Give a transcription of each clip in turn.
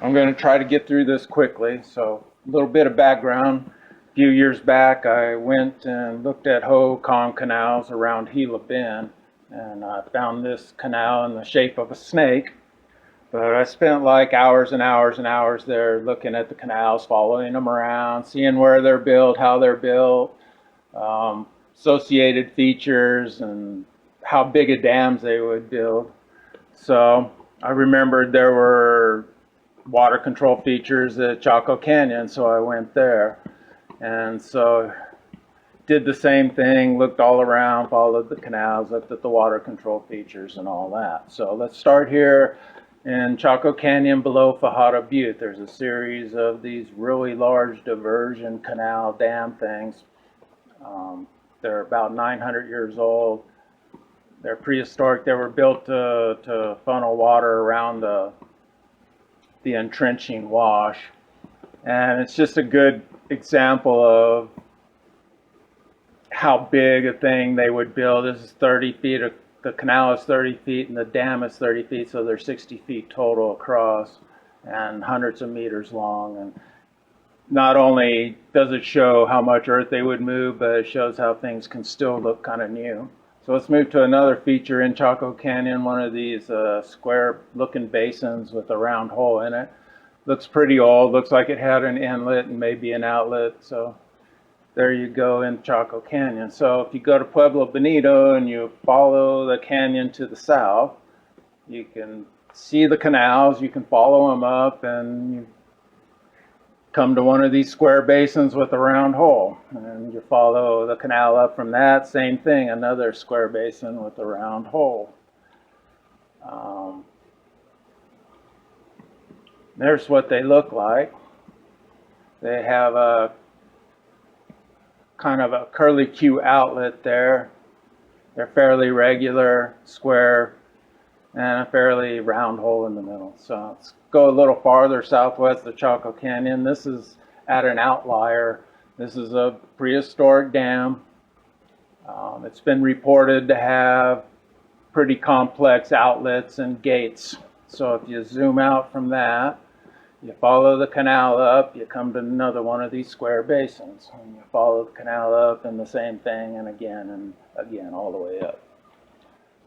I'm going to try to get through this quickly. So a little bit of background. A few years back, I went and looked at Hohokam canals around Gila Bend, and I found this canal in the shape of a snake. But I spent like hours and hours and hours there looking at the canals, following them around, seeing where they're built, how they're built, associated features, and how big of dams they would build. So I remembered there were water control features at Chaco Canyon, so I went there. And so did the same thing, looked all around, followed the canals, looked at the water control features and all that. So let's start here in Chaco Canyon below Fajada Butte. There's a series of these really large diversion canal dam things. They're about 900 years old. They're prehistoric. They were built to funnel water around the entrenching wash. And it's just a good example of how big a thing they would build. This is 30 feet. The canal is 30 feet and the dam is 30 feet, so they're 60 feet total across and hundreds of meters long. And not only does it show how much earth they would move, but it shows how things can still look kind of new. So let's move to another feature in Chaco Canyon, one of these square-looking basins with a round hole in it. Looks pretty old, looks like it had an inlet and maybe an outlet. So there you go in Chaco Canyon. So if you go to Pueblo Bonito and you follow the canyon to the south, you can see the canals, you can follow them up, and you come to one of these square basins with a round hole. And you follow the canal up from that, same thing, another square basin with a round hole. There's what they look like. They have a kind of a curlicue outlet there. They're fairly regular, square, and a fairly round hole in the middle. So let's go a little farther southwest of Chaco Canyon. This is at an outlier. This is a prehistoric dam. It's been reported to have pretty complex outlets and gates. So if you zoom out from that, you follow the canal up, you come to another one of these square basins. And you follow the canal up and the same thing, and again, all the way up.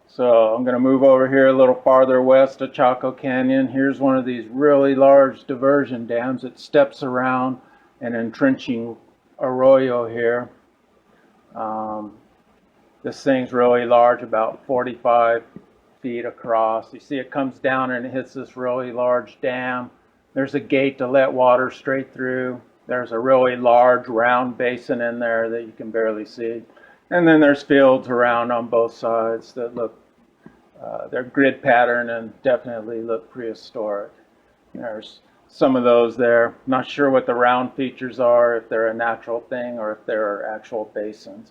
So I'm going to move over here a little farther west of Chaco Canyon. Here's one of these really large diversion dams that steps around an entrenching arroyo here. This thing's really large, about 45 feet across. You see it comes down and it hits this really large dam. There's a gate to let water straight through. There's a really large round basin in there that you can barely see. And then there's fields around on both sides that look, they're grid pattern and definitely look prehistoric. There's some of those there. Not sure what the round features are, if they're a natural thing or if they're actual basins.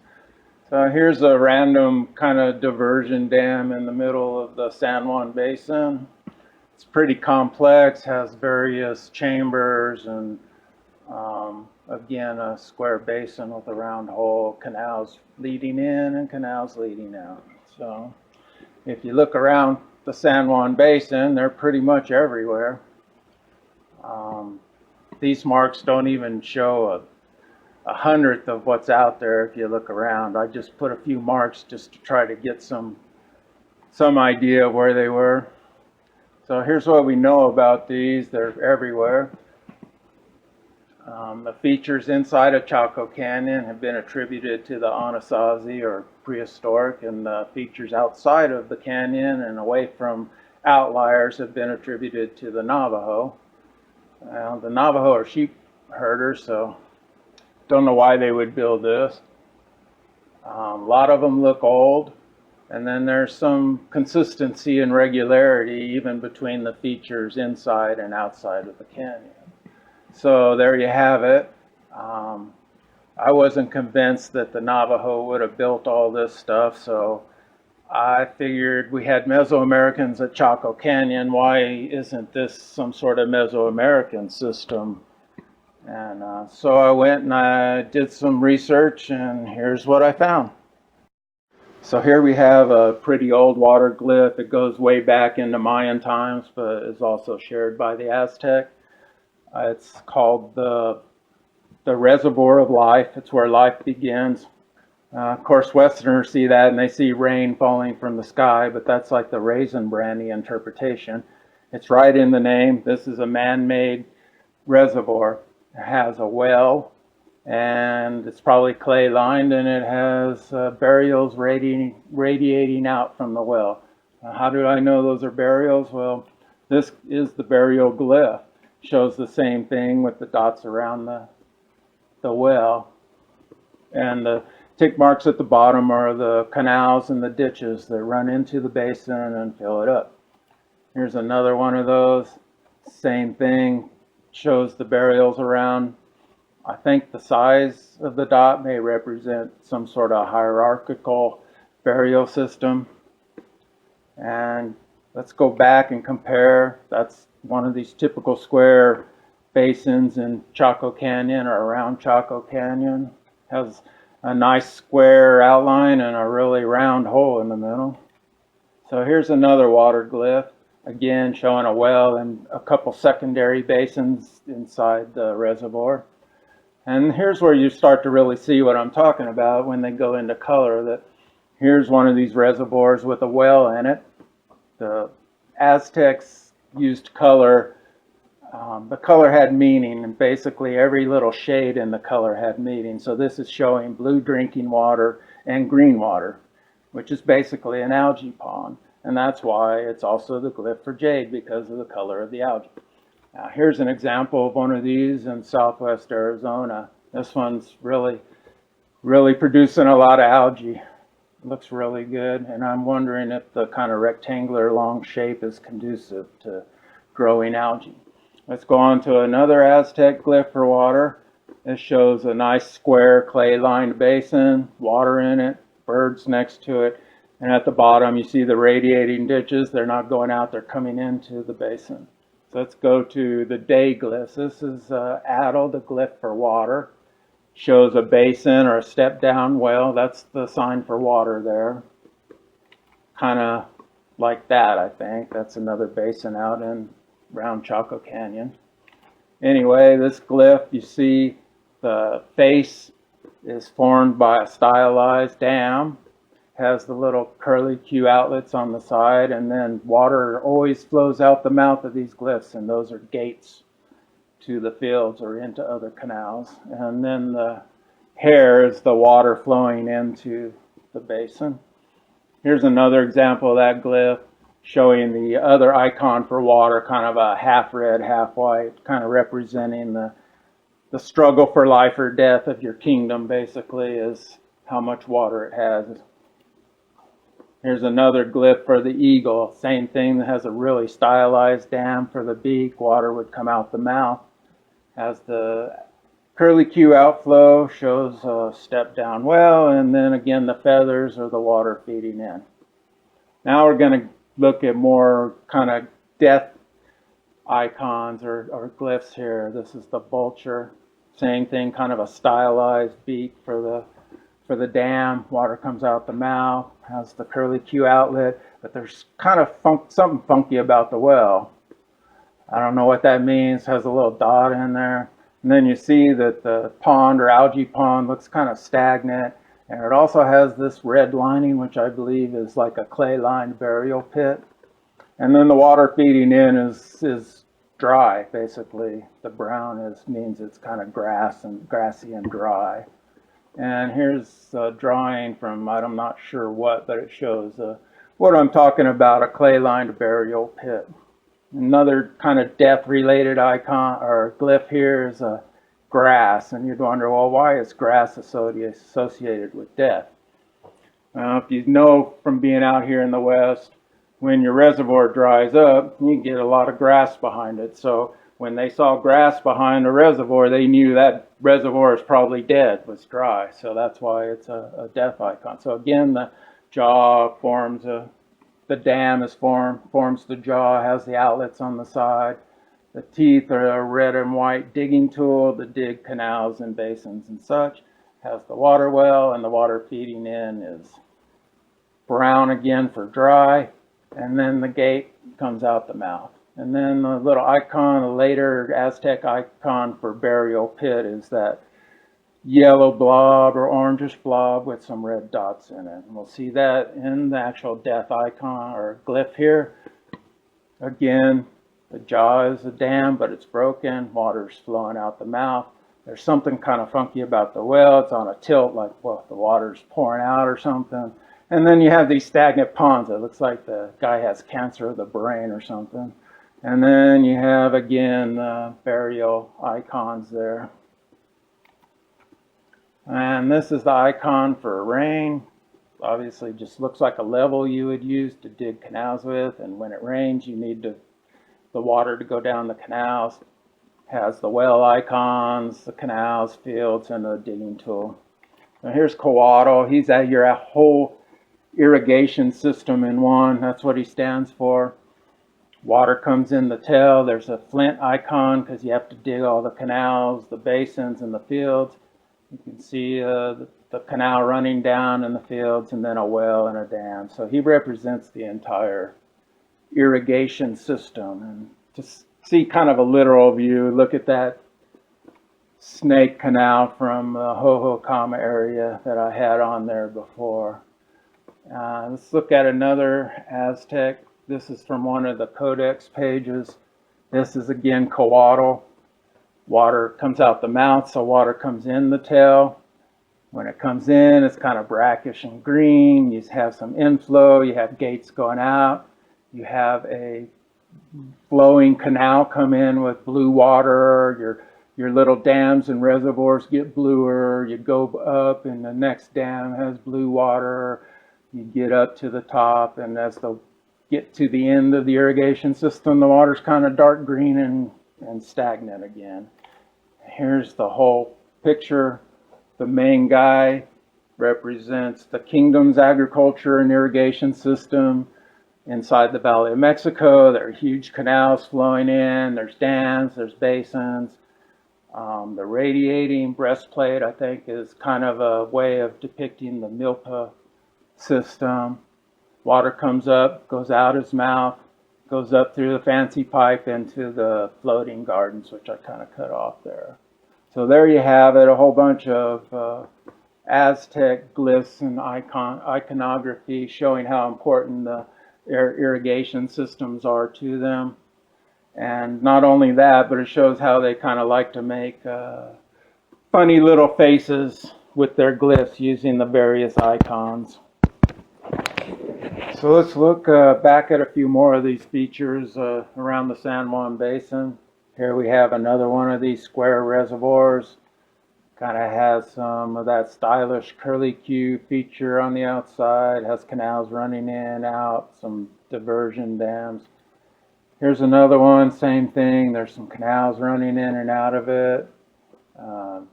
So here's a random kind of diversion dam in the middle of the San Juan Basin. It's pretty complex, has various chambers and again, a square basin with a round hole, canals leading in and canals leading out. So if you look around the San Juan Basin, they're pretty much everywhere. These marks don't even show a hundredth of what's out there if you look around. I just put a few marks just to try to get some idea of where they were. So here's what we know about these. They're everywhere. The features inside of Chaco Canyon have been attributed to the Anasazi or prehistoric, and the features outside of the canyon and away from outliers have been attributed to the Navajo. The Navajo are sheep herders, so don't know why they would build this. A lot of them look old, and then there's some consistency and regularity even between the features inside and outside of the canyon. So there you have it. I wasn't convinced that the Navajo would have built all this stuff, so I figured we had Mesoamericans at Chaco Canyon. Why isn't this some sort of Mesoamerican system? And so I went and I did some research, and here's what I found. So here we have a pretty old water glyph. It goes way back into Mayan times, but is also shared by the Aztec. It's called the reservoir of life. It's where life begins. Of course, Westerners see that and they see rain falling from the sky, but that's like the raisin brandy interpretation. It's right in the name. This is a man-made reservoir. It has a well, and it's probably clay lined, and it has burials radiating out from the well. How do I know those are burials? Well, this is the burial glyph. Shows the same thing with the dots around the well. And the tick marks at the bottom are the canals and the ditches that run into the basin and fill it up. Here's another one of those. Same thing. Shows the burials around. I think the size of the dot may represent some sort of hierarchical burial system. And let's go back and compare. That's one of these typical square basins in Chaco Canyon or around Chaco Canyon. Has a nice square outline and a really round hole in the middle. So here's another water glyph, again showing a well and a couple secondary basins inside the reservoir. And here's where you start to really see what I'm talking about when they go into color. That here's one of these reservoirs with a well in it. The Aztecs used color. The color had meaning, and basically every little shade in the color had meaning. So this is showing blue drinking water and green water, which is basically an algae pond. And that's why it's also the glyph for jade, because of the color of the algae. Now here's an example of one of these in southwest Arizona. This one's really producing a lot of algae. It looks really good, and I'm wondering if the kind of rectangular long shape is conducive to growing algae. Let's go on to another Aztec glyph for water. This shows a nice square clay-lined basin, water in it, birds next to it, and at the bottom you see the radiating ditches. They're not going out, they're coming into the basin. So let's go to the day glyphs. This is Adel, the glyph for water. Shows a basin or a step-down well. That's the sign for water there. Kind of like that, I think. That's another basin out in around Chaco Canyon. Anyway, this glyph, you see the face is formed by a stylized dam, has the curly curlicue outlets on the side, and then water always flows out the mouth of these glyphs, and those are gates to the fields or into other canals. And then the hair is the water flowing into the basin. Here's another example of that glyph, showing the other icon for water, kind of a half red, half white, kind of representing the struggle for life or death of your kingdom, basically, is how much water it has. Here's another glyph for the eagle. Same thing, that has a really stylized dam for the beak. Water would come out the mouth. Has the curlicue outflow, shows a step down well, and then again the feathers or the water feeding in. Now we're going to look at more kind of death icons or glyphs here. This is the vulture. Same thing, kind of a stylized beak for the dam. Water comes out the mouth, has the curlicue outlet, but there's kind of something funky about the well. I don't know what that means. Has a little dot in there. And then you see that the pond or algae pond looks kind of stagnant. And it also has this red lining, which I believe is like a clay-lined burial pit. And then the water feeding in is dry, basically. The brown means it's kind of grassy and dry. And here's a drawing from, I'm not sure what, but it shows what I'm talking about, a clay-lined burial pit. Another kind of death-related icon or glyph here is a grass, and you'd wonder, well, why is grass associated with death? If you know from being out here in the West, when your reservoir dries up, you get a lot of grass behind it. So when they saw grass behind the reservoir, they knew that reservoir is probably dead, was dry. So that's why it's a death icon. So again, the jaw forms the dam forms the jaw, has the outlets on the side. The teeth are a red and white digging tool to dig canals and basins and such. Has the water well, and the water feeding in is brown again for dry, and then the gate comes out the mouth. And then the little icon, the later Aztec icon for burial pit, is that yellow blob or orangish blob with some red dots in it. And we'll see that in the actual death icon or glyph here. Again, the jaw is a dam, but it's broken. Water's flowing out the mouth. There's something kind of funky about the well. It's on a tilt, like, well, the water's pouring out or something. And then you have these stagnant ponds. It looks like the guy has cancer of the brain or something. And then you have, again, burial icons there. And this is the icon for rain. Obviously, just looks like a level you would use to dig canals with. And when it rains, you need the water to go down the canals. Has the well icons, the canals, fields, and a digging tool. Now here's Quetzalcoatl. He's at your whole irrigation system in one. That's what he stands for. Water comes in the tail. There's a flint icon because you have to dig all the canals, the basins, and the fields. You can see the canal running down in the fields, and then a well and a dam. So he represents the entire irrigation system. And just see kind of a literal view. Look at that snake canal from the Hohokama area that I had on there before. Let's look at another Aztec. This is from one of the codex pages. This is again Quetzalcoatl. Water comes out the mouth, so water comes in the tail. When it comes in, it's kind of brackish and green. You have some inflow. You have gates going out. You have a flowing canal come in with blue water. Your little dams and reservoirs get bluer. You go up, and the next dam has blue water. You get up to the top, and as they get to the end of the irrigation system, the water's kind of dark green and stagnant again. Here's the whole picture. The main guy represents the kingdom's agriculture and irrigation system. Inside the Valley of Mexico, there are huge canals flowing in. There's dams, there's basins. The radiating breastplate, I think, is kind of a way of depicting the milpa system. Water comes up, goes out his mouth, goes up through the fancy pipe into the floating gardens, which I kind of cut off there. So there you have it, a whole bunch of Aztec glyphs and iconography showing how important the irrigation systems are to them. And not only that, but it shows how they kind of like to make funny little faces with their glyphs using the various icons. So let's look back at a few more of these features around the San Juan Basin. Here we have another one of these square reservoirs. Kind of has some of that stylish curlicue feature on the outside. Has canals running in, out, some diversion dams. Here's another one, same thing. There's some canals running in and out of it.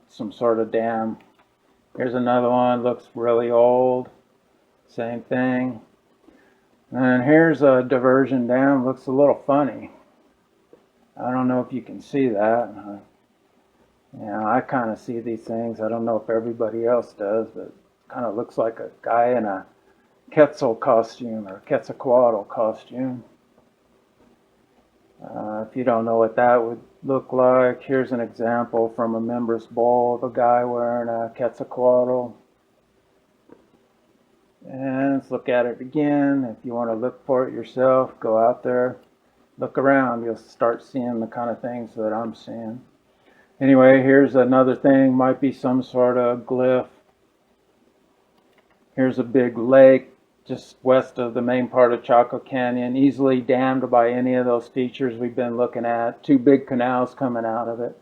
Some sort of dam. Here's another one, looks really old. Same thing. And here's a diversion dam, looks a little funny. I don't know if you can see that. I kind of see these things. I don't know if everybody else does, but it kind of looks like a guy in a Quetzal costume or Quetzalcoatl costume. If you don't know what that would look like, here's an example from a members bowl of a guy wearing a Quetzalcoatl. And let's look at it again. If you want to look for it yourself, go out there, look around. You'll start seeing the kind of things that I'm seeing. Anyway, here's another thing. Might be some sort of glyph. Here's a big lake just west of the main part of Chaco Canyon, easily dammed by any of those features we've been looking at. Two big canals coming out of it.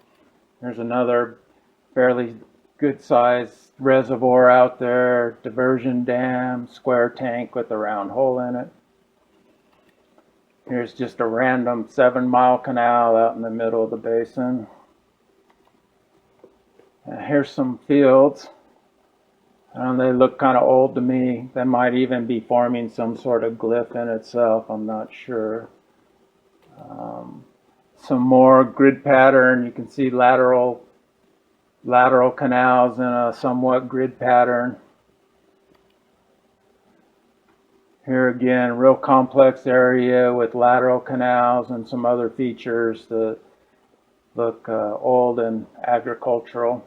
There's another fairly good sized reservoir out there, diversion dam, square tank with a round hole in it. Here's just a random 7-mile canal out in the middle of the basin. Here's some fields. They look kind of old to me. They might even be forming some sort of glyph in itself. I'm not sure. Some more grid pattern. You can see lateral canals in a somewhat grid pattern. Here again, real complex area with lateral canals and some other features that look old and agricultural.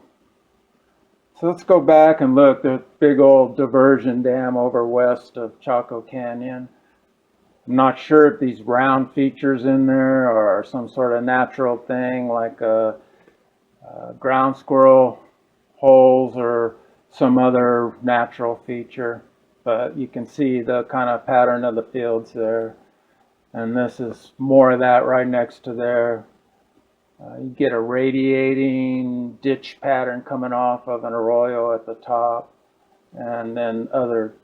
So let's go back and look. There's a big old diversion dam over west of Chaco Canyon. I'm not sure if these round features in there are some sort of natural thing like ground squirrel holes or some other natural feature, but you can see the kind of pattern of the fields there, and this is more of that right next to there. You get a radiating ditch pattern coming off of an arroyo at the top, and then other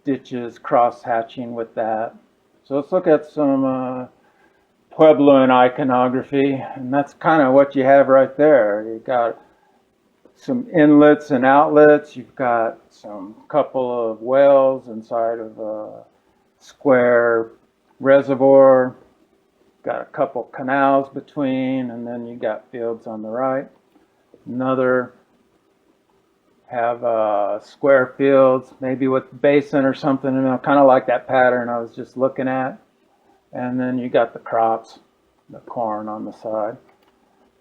ditches cross-hatching with that. So let's look at some Puebloan iconography, and that's kind of what you have right there. You've got some inlets and outlets. You've got some couple of wells inside of a square reservoir. Got a couple canals between, and then you got fields on the right. Another have square fields, maybe with basin or something, and kind of like that pattern I was just looking at. And then you got the crops, the corn on the side.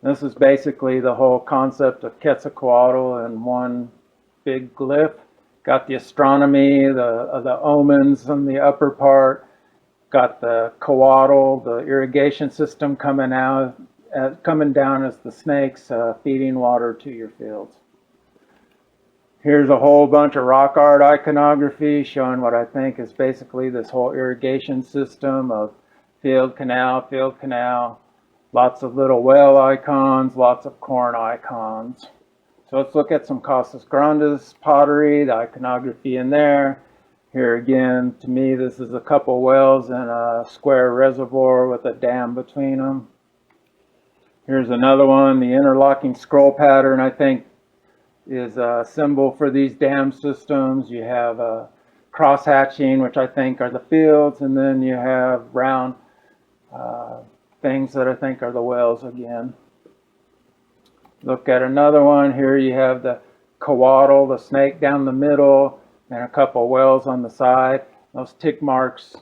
This is basically the whole concept of Quetzalcoatl in one big glyph. Got the astronomy, the omens on the upper part. Got the coatl, the irrigation system coming down as the snakes feeding water to your fields. Here's a whole bunch of rock art iconography showing what I think is basically this whole irrigation system of field canal, lots of little well icons, lots of corn icons. So let's look at some Casas Grandes pottery, the iconography in there. Here again, to me, this is a couple wells and a square reservoir with a dam between them. Here's another one, the interlocking scroll pattern, I think, is a symbol for these dam systems. You have a cross-hatching, which I think are the fields, and then you have round things that I think are the wells again. Look at another one. Here you have the coatl, the snake down the middle, and a couple wells on the side. Those tick marks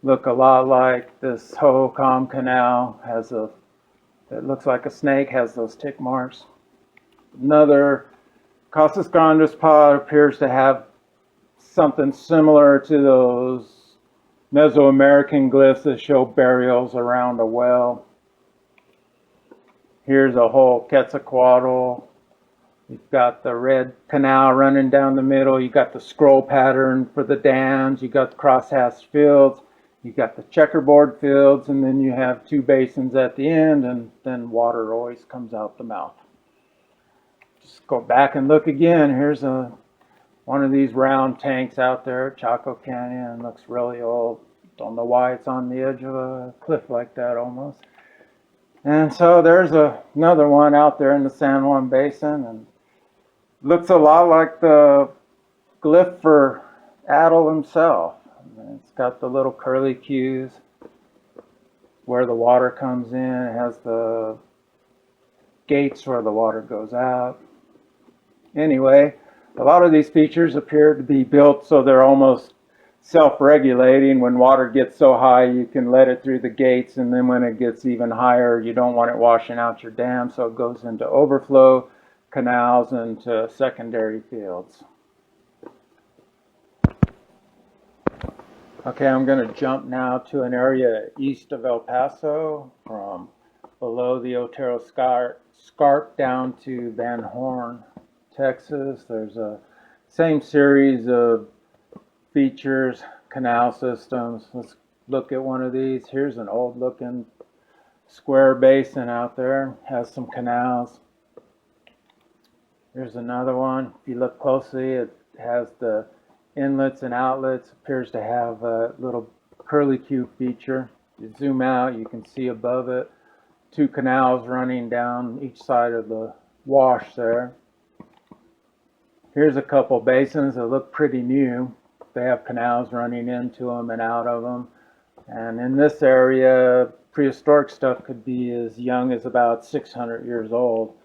look a lot like this Hohokam Canal has it looks like a snake has those tick marks. Another Casas Grandes pot appears to have something similar to those Mesoamerican glyphs that show burials around a well. Here's a whole Quetzalcoatl. You've got the red canal running down the middle. You've got the scroll pattern for the dams. You've got the crosshatched fields. You've got the checkerboard fields, and then you have two basins at the end, and then water always comes out the mouth. Just go back and look again. Here's one of these round tanks out there, Chaco Canyon. Looks really old. Don't know why it's on the edge of a cliff like that almost. And so there's another one out there in the San Juan Basin, and looks a lot like the glyph for Atl himself. It's got the little curly cues where the water comes in. It has the gates where the water goes out. Anyway, a lot of these features appear to be built so they're almost self-regulating. When water gets so high, you can let it through the gates, and then when it gets even higher, you don't want it washing out your dam, so it goes into overflow canals and to secondary fields. Okay, I'm going to jump now to an area east of El Paso, from below the Otero Scarp down to Van Horn, Texas. There's a same series of features, canal systems. Let's look at one of these. Here's an old looking square basin out there, has some canals. Here's another one. If you look closely, it has the inlets and outlets. Appears to have a little curlicue feature. You zoom out, you can see above it two canals running down each side of the wash there. Here's a couple basins that look pretty new. They have canals running into them and out of them. And in this area, prehistoric stuff could be as young as about 600 years old.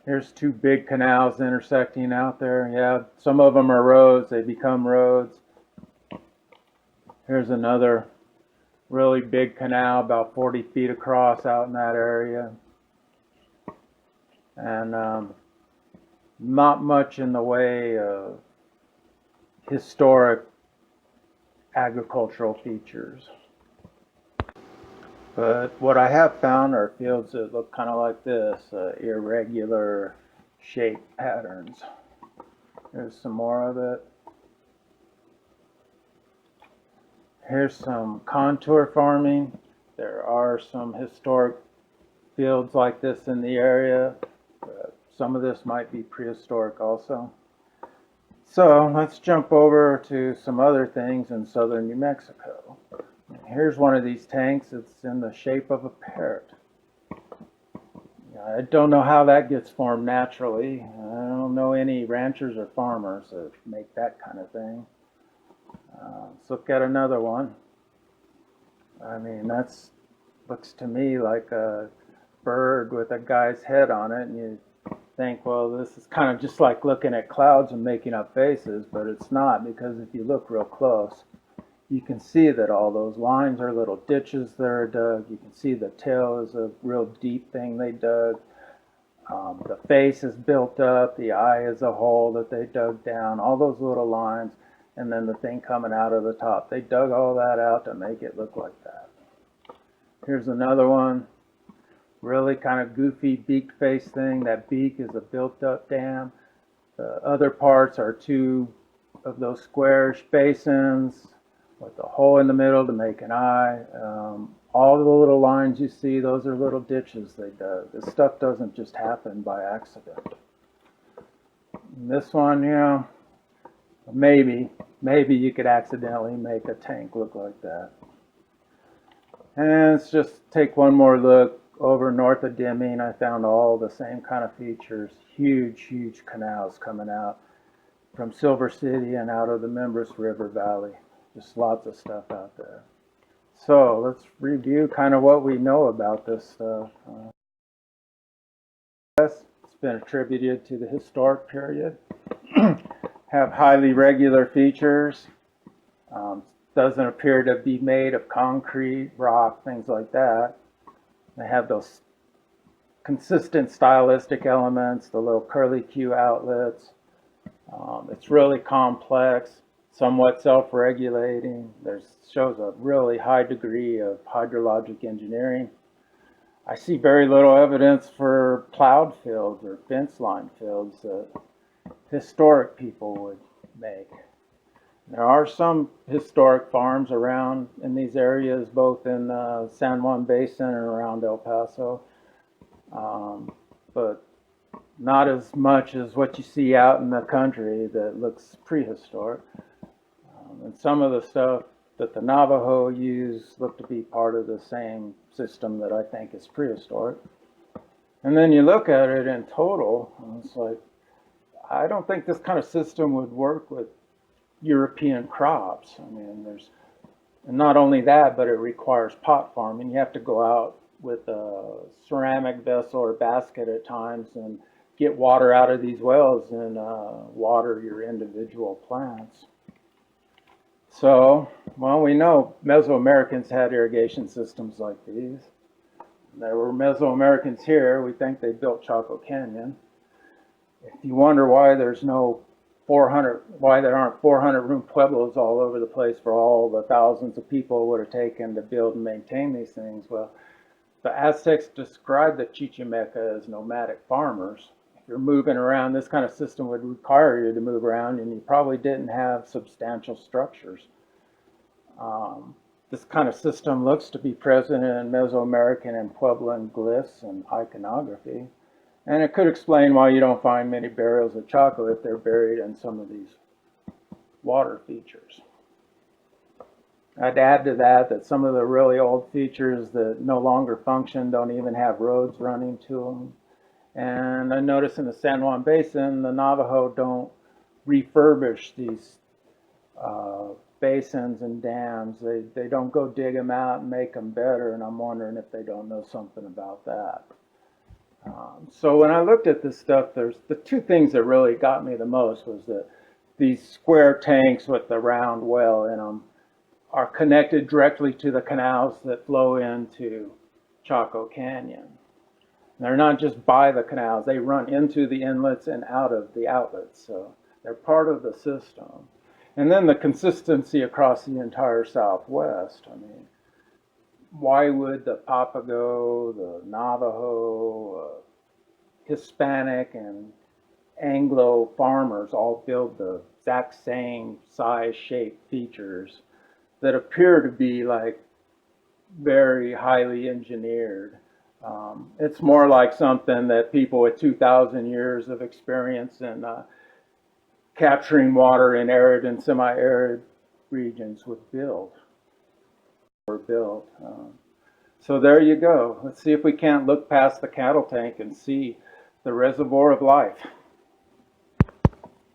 Here's two big canals intersecting out there. Yeah, some of them are roads. They become roads. Here's another really big canal, about 40 feet across out in that area. And not much in the way of historic agricultural features. But what I have found are fields that look kind of like this, irregular shape patterns. Here's some more of it. Here's some contour farming. There are some historic fields like this in the area. Some of this might be prehistoric also. So let's jump over to some other things in southern New Mexico. Here's one of these tanks. It's in the shape of a parrot. I don't know how that gets formed naturally. I don't know any ranchers or farmers that make that kind of thing. Let's look at another one. I mean, that's looks to me like a bird with a guy's head on it, and you think, well, this is kind of just like looking at clouds and making up faces, but it's not, because if you look real close, you can see that all those lines are little ditches that are dug. You can see the tail is a real deep thing they dug. The face is built up. The eye is a hole that they dug down. All those little lines, and then the thing coming out of the top. They dug all that out to make it look like that. Here's another one. Really kind of goofy beak face thing. That beak is a built up dam. The other parts are two of those squarish basins with a hole in the middle to make an eye. All the little lines you see, those are little ditches they dug. This stuff doesn't just happen by accident. And this one, you know, maybe you could accidentally make a tank look like that. And let's just take one more look. Over north of Deming, I found all the same kind of features. Huge canals coming out from Silver City and out of the Members River Valley. Just lots of stuff out there. So let's review kind of what we know about this stuff. It's been attributed to the historic period. Have highly regular features. Doesn't appear to be made of concrete, rock, things like that. They have those consistent stylistic elements, the little curly Q outlets. It's really complex, somewhat self-regulating. Shows a really high degree of hydrologic engineering. I see very little evidence for plowed fields or fence line fields that historic people would make. There are some historic farms around in these areas, both in San Juan Basin and around El Paso, but not as much as what you see out in the country that looks prehistoric. And some of the stuff that the Navajo use look to be part of the same system that I think is prehistoric. And then you look at it in total, and it's like, I don't think this kind of system would work with European crops. I mean, and not only that, but it requires pot farming. You have to go out with a ceramic vessel or basket at times and get water out of these wells and water your individual plants. So, well, we know Mesoamericans had irrigation systems like these. There were Mesoamericans here. We think they built Chaco Canyon. If you wonder why there aren't 400-room pueblos all over the place for all the thousands of people it would have taken to build and maintain these things, well, the Aztecs described the Chichimeca as nomadic farmers. If you're moving around, this kind of system would require you to move around, and you probably didn't have substantial structures. This kind of system looks to be present in Mesoamerican and Puebloan glyphs and iconography. And it could explain why you don't find many burials at Chaco if they're buried in some of these water features. I'd add to that some of the really old features that no longer function don't even have roads running to them. And I notice in the San Juan Basin, the Navajo don't refurbish these basins and dams. They don't go dig them out and make them better, and I'm wondering if they don't know something about that. So when I looked at this stuff, there's the two things that really got me the most was that these square tanks with the round well in them are connected directly to the canals that flow into Chaco Canyon. They're not just by the canals, they run into the inlets and out of the outlets, so they're part of the system. And then the consistency across the entire Southwest. I mean, why would the Papago, the Navajo, Hispanic, and Anglo farmers all build the exact same size, shape, features that appear to be like very highly engineered? It's more like something that people with 2,000 years of experience in capturing water in arid and semi-arid regions would build or build. So there you go. Let's see if we can't look past the cattle tank and see the reservoir of life.